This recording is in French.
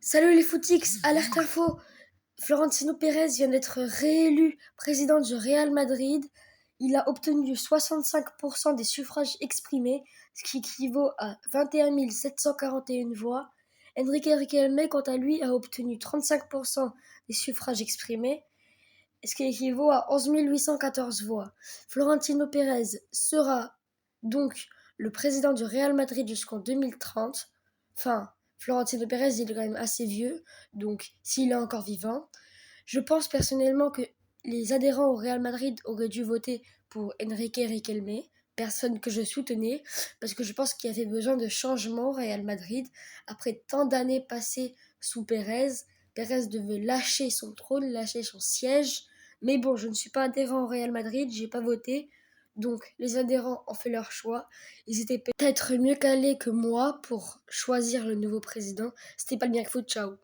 Salut les footix, alerte info. Florentino Pérez vient d'être réélu président du Real Madrid. Il a obtenu 65% des suffrages exprimés, ce qui équivaut à 21 741 voix. Enrique Riquelme, quant à lui, a obtenu 35% des suffrages exprimés, ce qui équivaut à 11 814 voix. Florentino Pérez sera donc le président du Real Madrid jusqu'en 2030. Enfin, Florentino Pérez, il est quand même assez vieux, donc s'il est encore vivant. Je pense personnellement que les adhérents au Real Madrid auraient dû voter pour Enrique Riquelme, personne que je soutenais, parce que je pense qu'il y avait besoin de changement au Real Madrid. Après tant d'années passées sous Pérez, Pérez devait lâcher son trône, lâcher son siège. Mais bon, je ne suis pas adhérent au Real Madrid, j'ai pas voté. Donc les adhérents ont fait leur choix. Ils étaient peut-être mieux calés que moi pour choisir le nouveau président. C'était pas le bien foot, ciao.